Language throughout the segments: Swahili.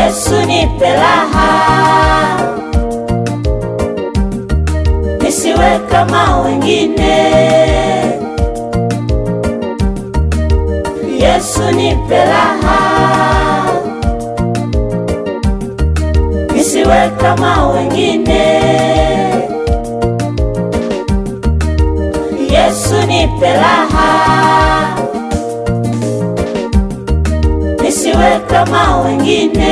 Yesu nipe raha, nisiwe kama wengine. Yesu nipe raha, nisiwe kama wengine. Yesu nipe raha, nisiwe kama wengine.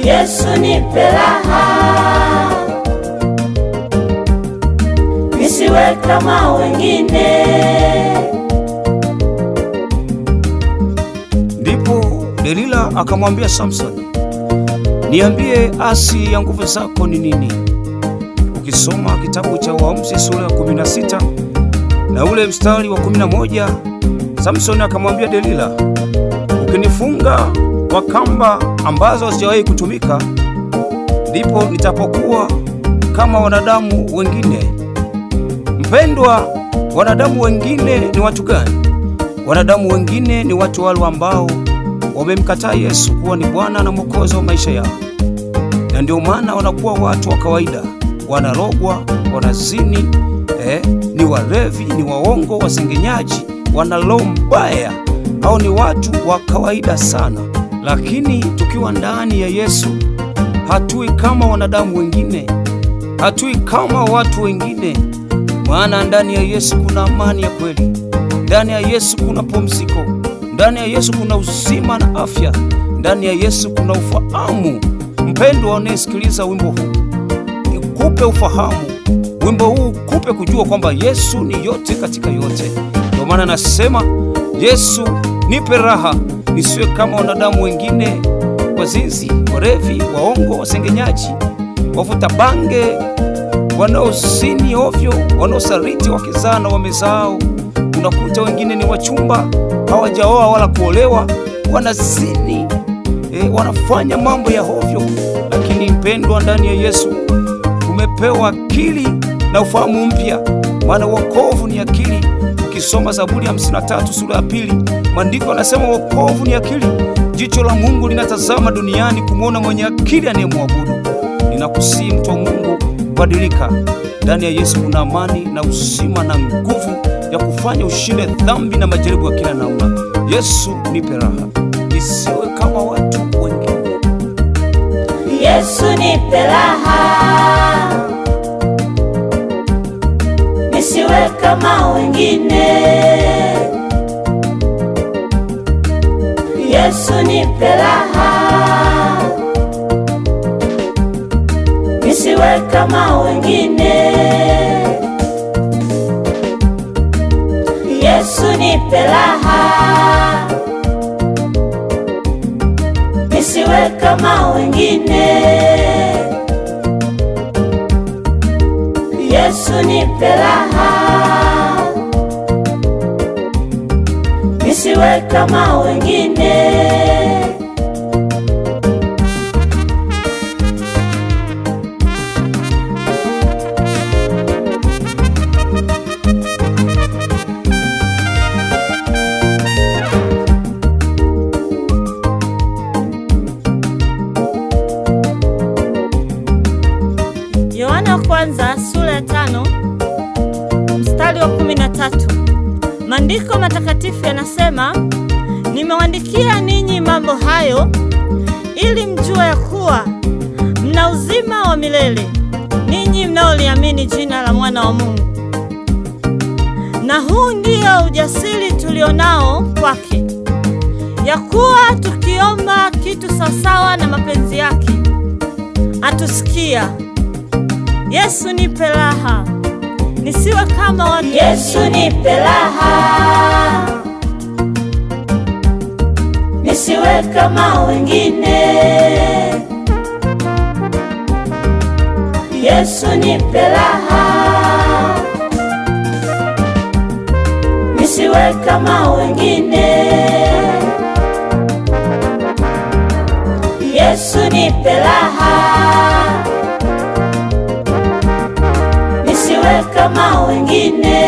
Yesu nipe raha, nisiwe kama wengine. Ndipo Delila akamwambia Samsoni, niambie asi ya nguvu zako ni nini? Ukisoma kitabu cha Waamuzi sura ya 16 na ule mstari wa 11, Samsoni akamwambia Delila, ukinifunga kwa kamba ambazo hazijawahi kutumika, ndipo nitapokuwa kama wanadamu wengine. Mpendwa, wanadamu wengine ni watu gani? Wanadamu wengine ni watu wale ambao wamemkataa Yesu kuwa ni Bwana na Mwokozi wa maisha yao, na ndio maana wanakuwa watu wa kawaida, wanarogwa, wanazini, ni walevi, ni waongo, wasengenyaji, wana roho mbaya. Hao ni watu wa kawaida sana. Lakini tukiwa ndani ya Yesu, hatui kama wanadamu wengine, hatui kama watu wengine, maana ndani ya Yesu kuna amani ya kweli. Ndani ya Yesu kuna pumziko. Ndani ya Yesu kuna uzima na afya. Ndani ya Yesu kuna ufahamu. Mpendwa unayesikiliza wimbo huu, nikupe ufahamu. Wimbo huu kupe kujua kwamba Yesu ni yote katika yote. Ndio maana nasema, Yesu nipe raha, nisiwe kama wanadamu wengine, wazinzi, warevi, waongo, wasengenyaji, wavuta bange, wanaozini ovyo, wanaosaliti wakizaa na wamezao. Unakuta wengine ni wachumba, hawajaoa wala kuolewa, wanazini, wanafanya mambo ya ovyo. Lakini mpendwa, ndani ya Yesu umepewa akili na ufahamu mpya, maana wokovu ni akili. Ukisoma Zaburi 53 sura ya 2, maandiko yanasema wokovu ni akili. Jicho la Mungu linatazama duniani kumwona mwenye akili anayemwabudu. Ninakusihi mtu wa Mungu, badilika. Ndani ya Yesu kuna amani na uzima na nguvu ya kufanya ushinde dhambi na majaribu ya kila namna. Yesu nipe raha, nisiwe kama watu wengine. Yesu nipe raha, nisiwe kama wengine. Yesu nipe raha, nisiwe kama wengine. Yesu nipe raha, nisiwe kama wengine. Yesu nipe raha, nisiwe kama wengine. Yohana kwanza sura ya 5 mstari wa 13. Maandiko matakatifu yanasema, nimewaandikia ninyi mambo hayo ili mjue ya kuwa mna uzima wa milele, ninyi mnaoliamini jina la mwana wa Mungu. Na huu ndio ujasiri tulionao kwake, ya kuwa tukiomba kitu sawasawa na mapenzi yake, atusikia. Yesu nipe raha, nisiwe kama watu. Yesu nipe raha, nisiwe kama wengine. Yesu nipe raha, nisiwe kama wengine. Yesu nipe raha, nisiwe kama wengine.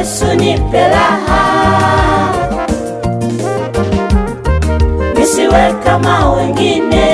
Yesu nipe raha, nisiwe kama wengine.